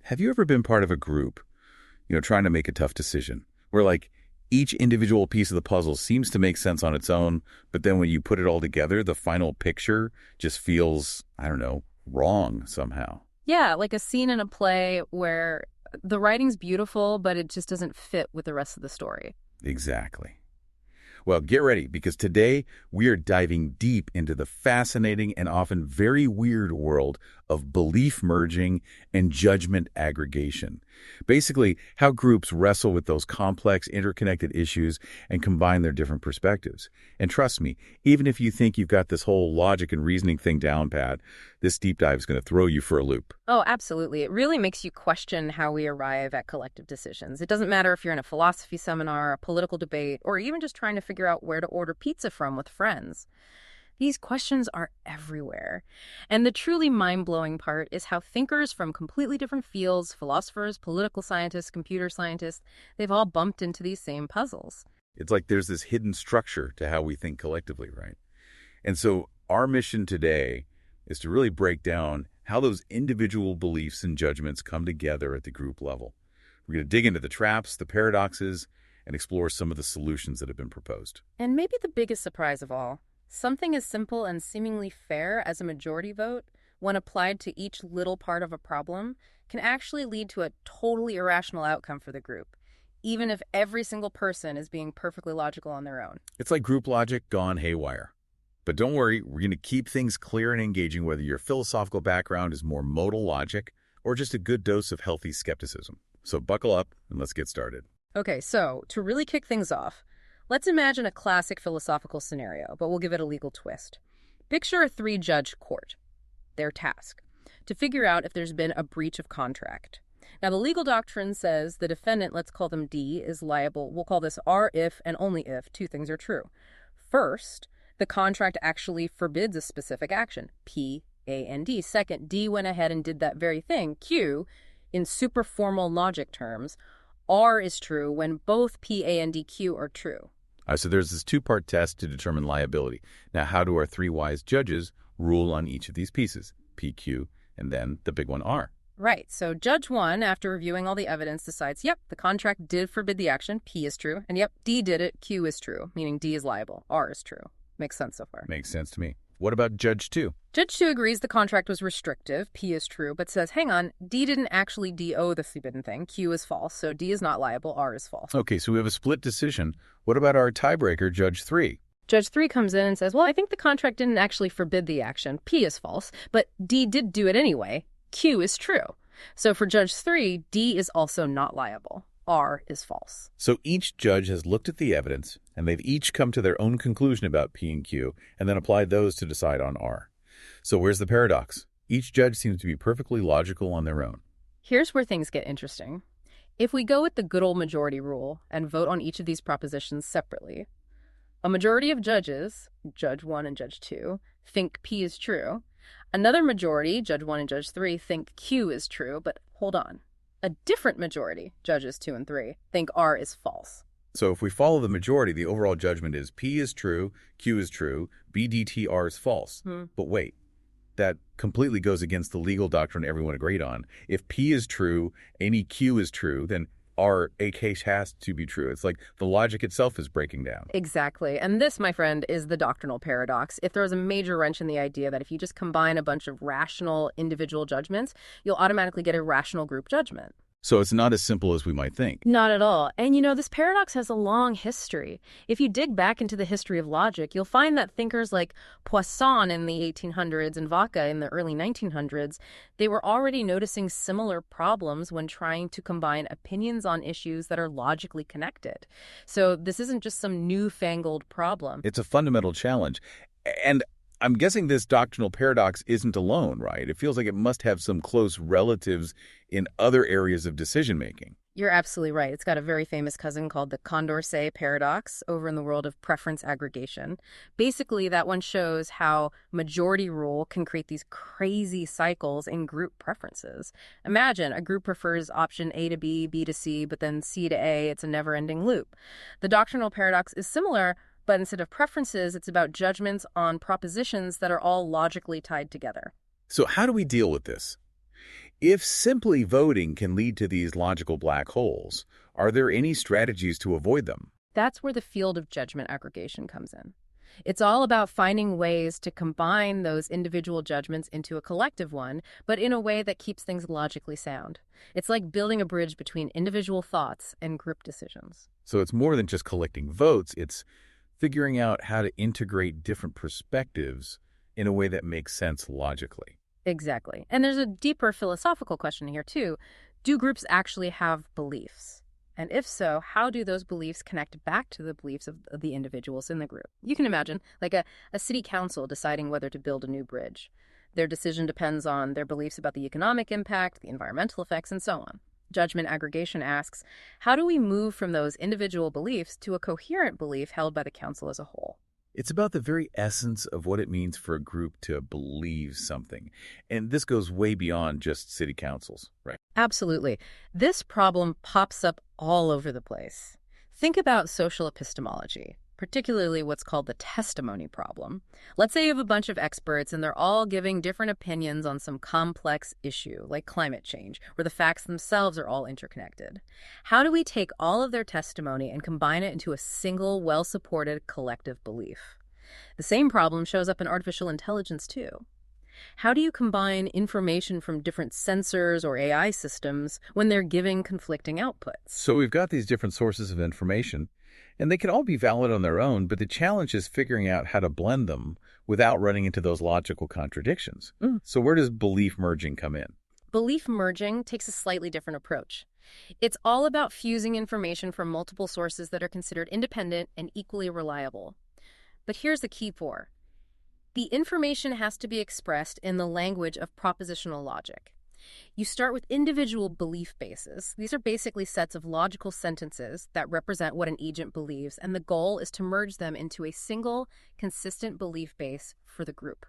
Have you ever been part of a group, trying to make a tough decision, where like each individual piece of the puzzle seems to make sense on its own, but then when you put it all together, the final picture just feels, I don't know, wrong somehow? Yeah, like a scene in a play where the writing's beautiful, but it just doesn't fit with the rest of the story. Exactly. Well, get ready, because today we are diving deep into the fascinating and often very weird world of belief merging and judgment aggregation. Basically, how groups wrestle with those complex, interconnected issues and combine their different perspectives. And trust me, even if you think you've got this whole logic and reasoning thing down pat, this deep dive is going to throw you for a loop. Oh, absolutely. It really makes you question how we arrive at collective decisions. It doesn't matter if you're in a philosophy seminar, a political debate, or even just trying to figure out where to order pizza from with friends. These questions are everywhere. And the truly mind-blowing part is how thinkers from completely different fields, philosophers, political scientists, computer scientists, they've all bumped into these same puzzles. It's like there's this hidden structure to how we think collectively, right? And so our mission today is to really break down how those individual beliefs and judgments come together at the group level. We're going to dig into the traps, the paradoxes, and explore some of the solutions that have been proposed. And maybe the biggest surprise of all, something as simple and seemingly fair as a majority vote, when applied to each little part of a problem, can actually lead to a totally irrational outcome for the group, even if every single person is being perfectly logical on their own. It's like group logic gone haywire. But don't worry, we're going to keep things clear and engaging whether your philosophical background is more modal logic or just a good dose of healthy skepticism. So buckle up and let's get started. Okay, so to really kick things off, let's imagine a classic philosophical scenario, but we'll give it a legal twist. Picture a three-judge court. Their task: to figure out if there's been a breach of contract. Now, the legal doctrine says the defendant, let's call them D, is liable. We'll call this R if and only if two things are true. First, the contract actually forbids a specific action, P, A, and D. Second, D went ahead and did that very thing, Q. In super formal logic terms, R is true when both P, A, and D, Q are true. So there's this two-part test to determine liability. Now, how do our three wise judges rule on each of these pieces? P, Q, and then the big one, R. Right. So Judge 1, after reviewing all the evidence, decides, yep, the contract did forbid the action, P is true, and yep, D did it, Q is true, meaning D is liable, R is true. Makes sense so far. Makes sense to me. What about Judge 2? Judge 2 agrees the contract was restrictive, P is true, but says, hang on, D didn't actually DO the forbidden thing, Q is false, so D is not liable, R is false. Okay, so we have a split decision. What about our tiebreaker, Judge 3? Judge 3 comes in and says, well, I think the contract didn't actually forbid the action, P is false, but D did do it anyway, Q is true. So for Judge 3, D is also not liable. R is false. So each judge has looked at the evidence, and they've each come to their own conclusion about P and Q, and then applied those to decide on R. So where's the paradox? Each judge seems to be perfectly logical on their own. Here's where things get interesting. If we go with the good old majority rule and vote on each of these propositions separately, a majority of judges, Judge 1 and Judge 2, think P is true. Another majority, Judge 1 and Judge 3, think Q is true, but hold on. A different majority, Judges 2 and 3, think R is false. So if we follow the majority, the overall judgment is P is true, Q is true, BDTR is false. But wait, that completely goes against the legal doctrine everyone agreed on. If P is true, any Q is true, then R, a case has to be true. It's like the logic itself is breaking down. Exactly. And this, my friend, is the doctrinal paradox. It throws a major wrench in the idea that if you just combine a bunch of rational individual judgments, you'll automatically get a rational group judgment. So it's not as simple as we might think. Not at all. And this paradox has a long history. If you dig back into the history of logic, you'll find that thinkers like Poisson in the 1800s and Vaca in the early 1900s, they were already noticing similar problems when trying to combine opinions on issues that are logically connected. So this isn't just some newfangled problem. It's a fundamental challenge. And I'm guessing this doctrinal paradox isn't alone, right? It feels like it must have some close relatives in other areas of decision-making. You're absolutely right. It's got a very famous cousin called the Condorcet paradox over in the world of preference aggregation. Basically, that one shows how majority rule can create these crazy cycles in group preferences. Imagine a group prefers option A to B, B to C, but then C to A. It's a never-ending loop. The doctrinal paradox is similar, but instead of preferences, it's about judgments on propositions that are all logically tied together. So how do we deal with this? If simply voting can lead to these logical black holes, are there any strategies to avoid them? That's where the field of judgment aggregation comes in. It's all about finding ways to combine those individual judgments into a collective one, but in a way that keeps things logically sound. It's like building a bridge between individual thoughts and group decisions. So it's more than just collecting votes, it's figuring out how to integrate different perspectives in a way that makes sense logically. Exactly. And there's a deeper philosophical question here, too. Do groups actually have beliefs? And if so, how do those beliefs connect back to the beliefs of the individuals in the group? You can imagine, like a city council deciding whether to build a new bridge. Their decision depends on their beliefs about the economic impact, the environmental effects, and so on. Judgment aggregation asks, how do we move from those individual beliefs to a coherent belief held by the council as a whole? It's about the very essence of what it means for a group to believe something. And this goes way beyond just city councils, right? Absolutely. This problem pops up all over the place. Think about social epistemology, particularly what's called the testimony problem. Let's say you have a bunch of experts and they're all giving different opinions on some complex issue, like climate change, where the facts themselves are all interconnected. How do we take all of their testimony and combine it into a single, well-supported collective belief? The same problem shows up in artificial intelligence, too. How do you combine information from different sensors or AI systems when they're giving conflicting outputs? So we've got these different sources of information, and they can all be valid on their own, but the challenge is figuring out how to blend them without running into those logical contradictions. So where does belief merging come in? Belief merging takes a slightly different approach. It's all about fusing information from multiple sources that are considered independent and equally reliable. But here's the key for. The information has to be expressed in the language of propositional logic. You start with individual belief bases. These are basically sets of logical sentences that represent what an agent believes, and the goal is to merge them into a single, consistent belief base for the group.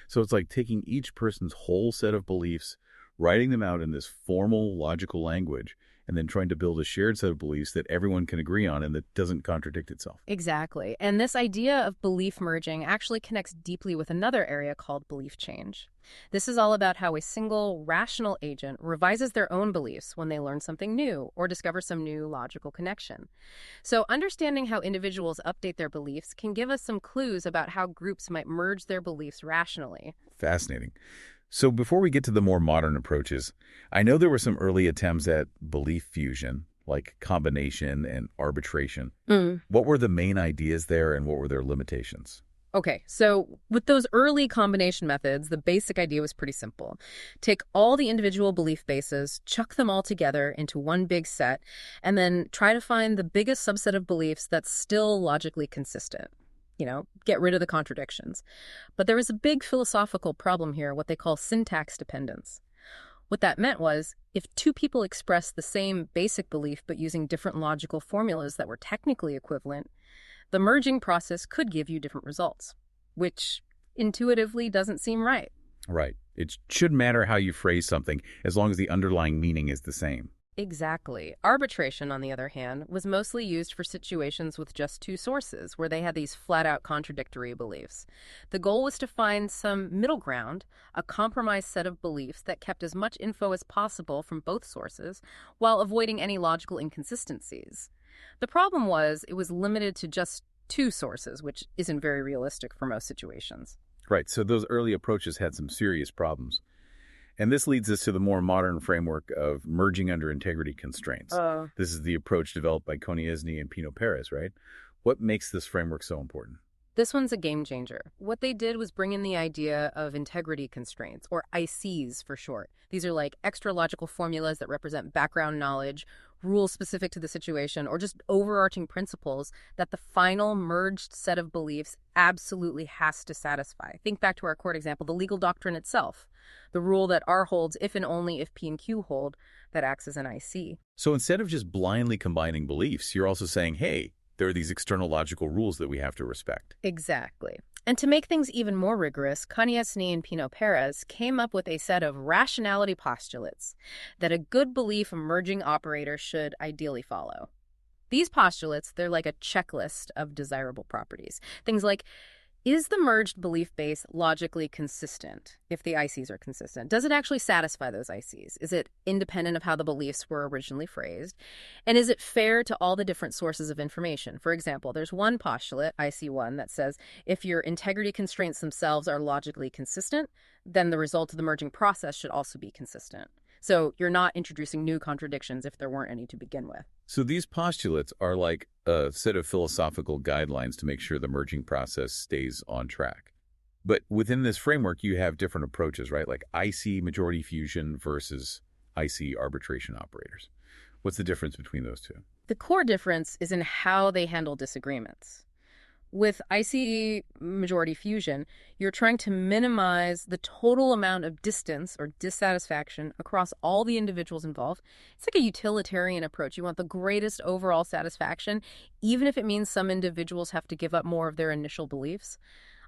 So it's like taking each person's whole set of beliefs, writing them out in this formal, logical language, and then trying to build a shared set of beliefs that everyone can agree on and that doesn't contradict itself. Exactly. And this idea of belief merging actually connects deeply with another area called belief change. This is all about how a single, rational agent revises their own beliefs when they learn something new or discover some new logical connection. So understanding how individuals update their beliefs can give us some clues about how groups might merge their beliefs rationally. Fascinating. So before we get to the more modern approaches, I know there were some early attempts at belief fusion, like combination and arbitration. What were the main ideas there and what were their limitations? Okay, so with those early combination methods, the basic idea was pretty simple. Take all the individual belief bases, chuck them all together into one big set, and then try to find the biggest subset of beliefs that's still logically consistent. Get rid of the contradictions. But there was a big philosophical problem here, what they call syntax dependence. What that meant was, if two people expressed the same basic belief but using different logical formulas that were technically equivalent, the merging process could give you different results, which intuitively doesn't seem right. Right. It shouldn't matter how you phrase something as long as the underlying meaning is the same. Exactly. Arbitration, on the other hand, was mostly used for situations with just two sources, where they had these flat-out contradictory beliefs. The goal was to find some middle ground, a compromised set of beliefs that kept as much info as possible from both sources, while avoiding any logical inconsistencies. The problem was it was limited to just two sources, which isn't very realistic for most situations. Right. So those early approaches had some serious problems. And this leads us to the more modern framework of merging under integrity constraints. This is the approach developed by Konieczny and Pino Perez, right? What makes this framework so important? This one's a game changer. What they did was bring in the idea of integrity constraints, or ICs for short. These are like extra logical formulas that represent background knowledge, rules specific to the situation, or just overarching principles that the final merged set of beliefs absolutely has to satisfy. Think back to our court example, the legal doctrine itself. The rule that R holds if and only if P and Q hold, that acts as an IC. So instead of just blindly combining beliefs, you're also saying, hey, there are these external logical rules that we have to respect. Exactly. And to make things even more rigorous, Konieczny and Pino Perez came up with a set of rationality postulates that a good belief merging operator should ideally follow. These postulates, they're like a checklist of desirable properties. Things like, Is the merged belief base logically consistent if the ICs are consistent? Does it actually satisfy those ICs? Is it independent of how the beliefs were originally phrased? And is it fair to all the different sources of information? For example, there's one postulate, IC1, that says if your integrity constraints themselves are logically consistent, then the result of the merging process should also be consistent. So you're not introducing new contradictions if there weren't any to begin with. So these postulates are like a set of philosophical guidelines to make sure the merging process stays on track. But within this framework, you have different approaches, right? Like IC majority fusion versus IC arbitration operators. What's the difference between those two? The core difference is in how they handle disagreements. With ICE majority fusion, you're trying to minimize the total amount of distance or dissatisfaction across all the individuals involved. It's like a utilitarian approach. You want the greatest overall satisfaction, even if it means some individuals have to give up more of their initial beliefs.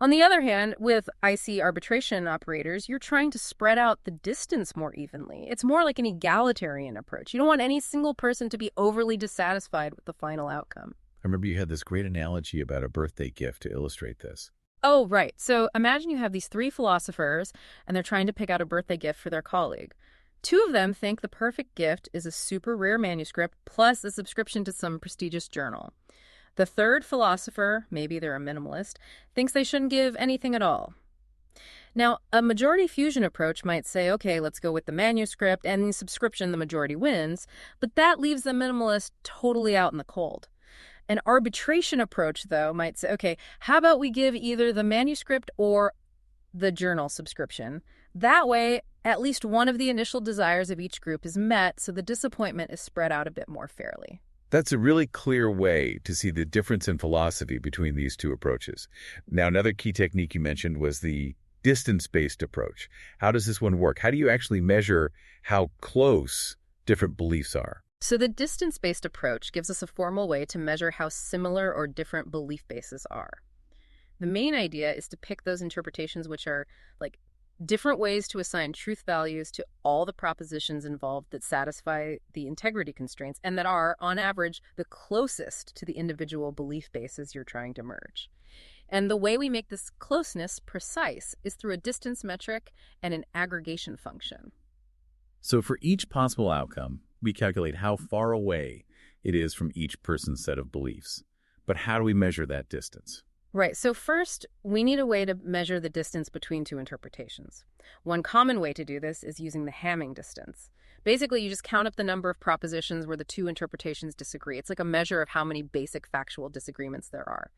On the other hand, with IC arbitration operators, you're trying to spread out the distance more evenly. It's more like an egalitarian approach. You don't want any single person to be overly dissatisfied with the final outcome. I remember you had this great analogy about a birthday gift to illustrate this. Oh, right. So imagine you have these three philosophers, and they're trying to pick out a birthday gift for their colleague. Two of them think the perfect gift is a super rare manuscript plus a subscription to some prestigious journal. The third philosopher, maybe they're a minimalist, thinks they shouldn't give anything at all. Now, a majority fusion approach might say, okay, let's go with the manuscript and the subscription, the majority wins, but that leaves the minimalist totally out in the cold. An arbitration approach, though, might say, okay, how about we give either the manuscript or the journal subscription? That way, at least one of the initial desires of each group is met, so the disappointment is spread out a bit more fairly. That's a really clear way to see the difference in philosophy between these two approaches. Now, another key technique you mentioned was the distance-based approach. How does this one work? How do you actually measure how close different beliefs are? So the distance-based approach gives us a formal way to measure how similar or different belief bases are. The main idea is to pick those interpretations which are like different ways to assign truth values to all the propositions involved that satisfy the integrity constraints and that are, on average, the closest to the individual belief bases you're trying to merge. And the way we make this closeness precise is through a distance metric and an aggregation function. So for each possible outcome, we calculate how far away it is from each person's set of beliefs. But how do we measure that distance? Right. So first, we need a way to measure the distance between two interpretations. One common way to do this is using the Hamming distance. Basically, you just count up the number of propositions where the two interpretations disagree. It's like a measure of how many basic factual disagreements there are.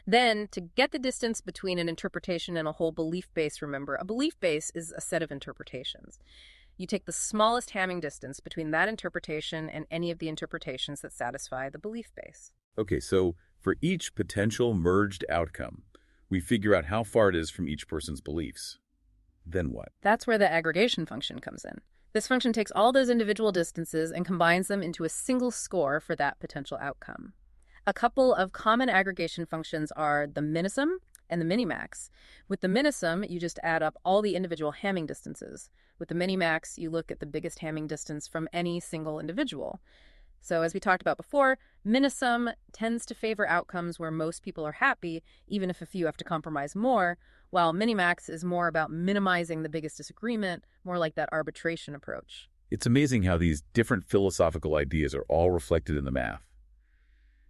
Then, to get the distance between an interpretation and a whole belief base, remember, a belief base is a set of interpretations. You take the smallest Hamming distance between that interpretation and any of the interpretations that satisfy the belief base. Okay, so for each potential merged outcome, we figure out how far it is from each person's beliefs. Then what? That's where the aggregation function comes in. This function takes all those individual distances and combines them into a single score for that potential outcome. A couple of common aggregation functions are the minisum and the minimax. With the minisum, you just add up all the individual Hamming distances. With the minimax, you look at the biggest Hamming distance from any single individual. So as we talked about before, minisum tends to favor outcomes where most people are happy, even if a few have to compromise more, while minimax is more about minimizing the biggest disagreement, more like that arbitration approach. It's amazing how these different philosophical ideas are all reflected in the math.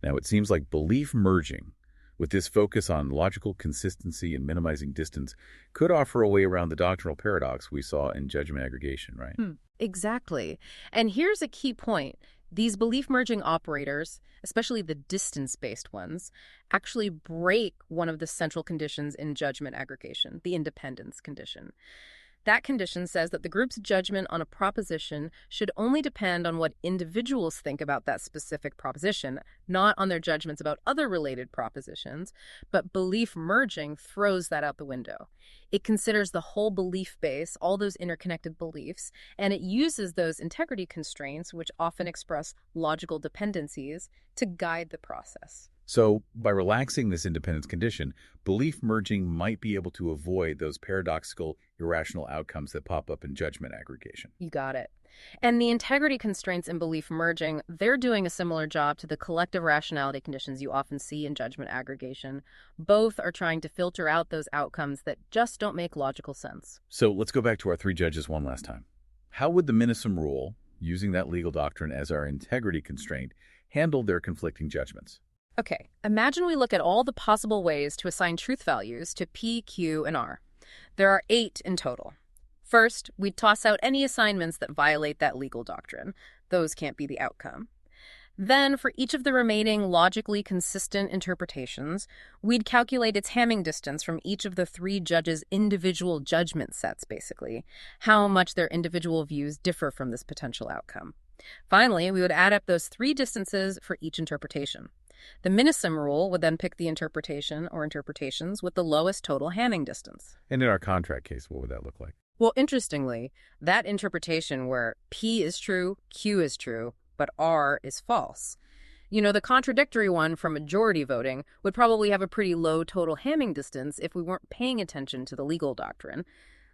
Now, it seems like belief merging, with this focus on logical consistency and minimizing distance, could offer a way around the doctrinal paradox we saw in judgment aggregation, right? Exactly. And here's a key point. These belief merging operators, especially the distance-based ones, actually break one of the central conditions in judgment aggregation, the independence condition. That condition says that the group's judgment on a proposition should only depend on what individuals think about that specific proposition, not on their judgments about other related propositions, but belief merging throws that out the window. It considers the whole belief base, all those interconnected beliefs, and it uses those integrity constraints, which often express logical dependencies, to guide the process. So, by relaxing this independence condition, belief merging might be able to avoid those paradoxical, irrational outcomes that pop up in judgment aggregation. You got it. And the integrity constraints in belief merging, they're doing a similar job to the collective rationality conditions you often see in judgment aggregation. Both are trying to filter out those outcomes that just don't make logical sense. So let's go back to our three judges one last time. How would the Minnesome Rule, using that legal doctrine as our integrity constraint, handle their conflicting judgments? Okay, imagine we look at all the possible ways to assign truth values to P, Q, and R. There are 8 in total. First, we'd toss out any assignments that violate that legal doctrine. Those can't be the outcome. Then, for each of the remaining logically consistent interpretations, we'd calculate its Hamming distance from each of the 3 judges' individual judgment sets, basically, how much their individual views differ from this potential outcome. Finally, we would add up those 3 distances for each interpretation. The Minnesome Rule would then pick the interpretation or interpretations with the lowest total Hamming distance. And in our contract case, what would that look like? Well, interestingly, that interpretation where P is true, Q is true, but R is false. The contradictory one from majority voting would probably have a pretty low total Hamming distance if we weren't paying attention to the legal doctrine.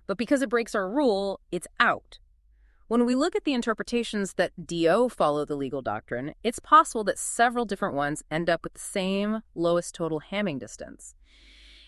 But because it breaks our rule, it's out. When we look at the interpretations that DO follow the legal doctrine, it's possible that several different ones end up with the same lowest total Hamming distance.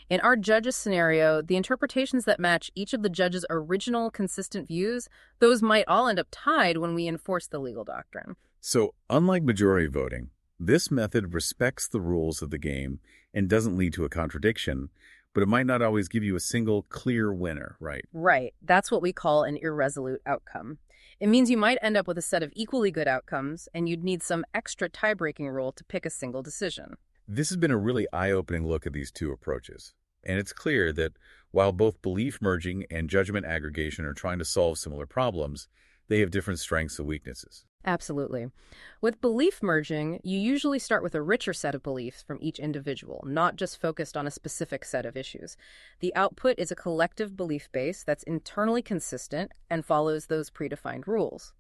In our judges scenario, the interpretations that match each of the judges' original consistent views, those might all end up tied when we enforce the legal doctrine. So, unlike majority voting, this method respects the rules of the game and doesn't lead to a contradiction, but it might not always give you a single clear winner, right? Right. That's what we call an irresolute outcome. It means you might end up with a set of equally good outcomes, and you'd need some extra tie-breaking rule to pick a single decision. This has been a really eye-opening look at these two approaches. And it's clear that while both belief merging and judgment aggregation are trying to solve similar problems, they have different strengths and weaknesses. Absolutely. With belief merging, you usually start with a richer set of beliefs from each individual, not just focused on a specific set of issues. The output is a collective belief base that's internally consistent and follows those predefined rules.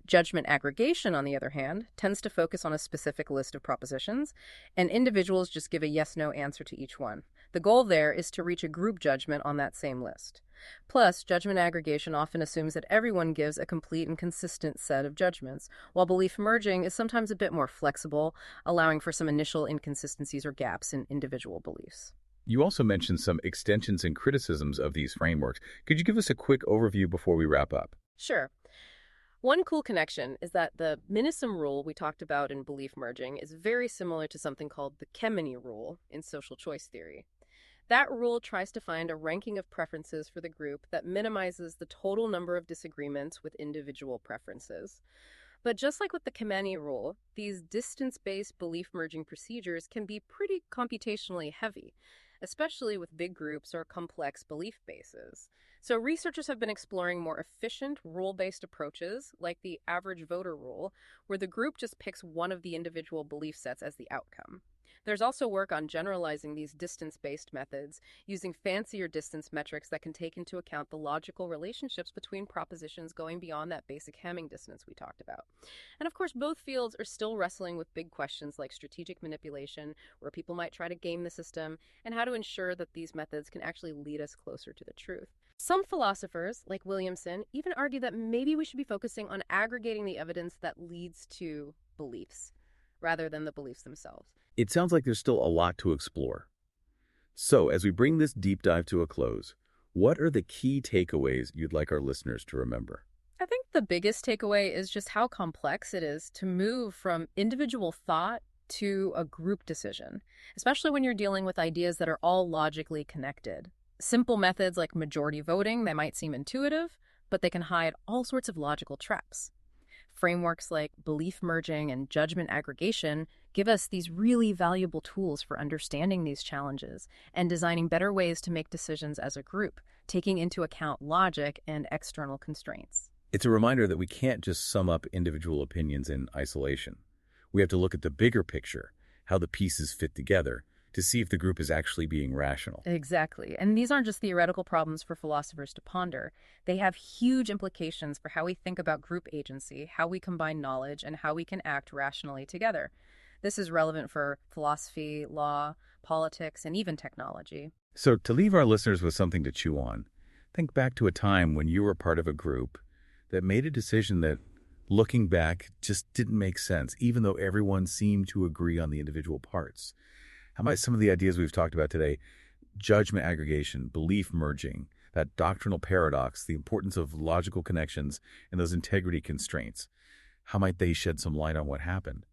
Judgment aggregation, on the other hand, tends to focus on a specific list of propositions, and individuals just give a yes-no answer to each one. The goal there is to reach a group judgment on that same list. Plus, judgment aggregation often assumes that everyone gives a complete and consistent set of judgments, while belief merging is sometimes a bit more flexible, allowing for some initial inconsistencies or gaps in individual beliefs. You also mentioned some extensions and criticisms of these frameworks. Could you give us a quick overview before we wrap up? Sure. One cool connection is that the Minnesome Rule we talked about in belief merging is very similar to something called the Kemeny Rule in social choice theory. That rule tries to find a ranking of preferences for the group that minimizes the total number of disagreements with individual preferences. But just like with the Kemeny Rule, these distance-based belief-merging procedures can be pretty computationally heavy, especially with big groups or complex belief bases. So researchers have been exploring more efficient rule-based approaches, like the average voter rule, where the group just picks one of the individual belief sets as the outcome. There's also work on generalizing these distance-based methods using fancier distance metrics that can take into account the logical relationships between propositions going beyond that basic Hamming distance we talked about. And of course, both fields are still wrestling with big questions like strategic manipulation, where people might try to game the system, and how to ensure that these methods can actually lead us closer to the truth. Some philosophers, like Williamson, even argue that maybe we should be focusing on aggregating the evidence that leads to beliefs, rather than the beliefs themselves. It sounds like there's still a lot to explore. So, as we bring this deep dive to a close, what are the key takeaways you'd like our listeners to remember? I think the biggest takeaway is just how complex it is to move from individual thought to a group decision, especially when you're dealing with ideas that are all logically connected. Simple methods like majority voting, they might seem intuitive, but they can hide all sorts of logical traps. Frameworks like belief merging and judgment aggregation give us these really valuable tools for understanding these challenges and designing better ways to make decisions as a group, taking into account logic and external constraints. It's a reminder that we can't just sum up individual opinions in isolation. We have to look at the bigger picture, how the pieces fit together, to see if the group is actually being rational. Exactly. And these aren't just theoretical problems for philosophers to ponder. They have huge implications for how we think about group agency, how we combine knowledge, and how we can act rationally together. This is relevant for philosophy, law, politics, and even technology. So, to leave our listeners with something to chew on, think back to a time when you were part of a group that made a decision that looking back, just didn't make sense, even though everyone seemed to agree on the individual parts. How about some of the ideas we've talked about today? Judgment aggregation, belief merging, that doctrinal paradox, the importance of logical connections, and those integrity constraints. How might they shed some light on what happened?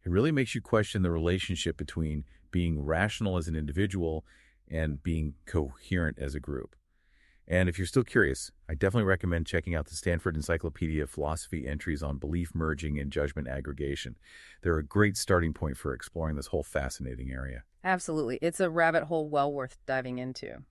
It really makes you question the relationship between being rational as an individual and being coherent as a group. And if you're still curious, I definitely recommend checking out the Stanford Encyclopedia of Philosophy entries on belief merging and judgment aggregation. They're a great starting point for exploring this whole fascinating area. Absolutely. It's a rabbit hole well worth diving into.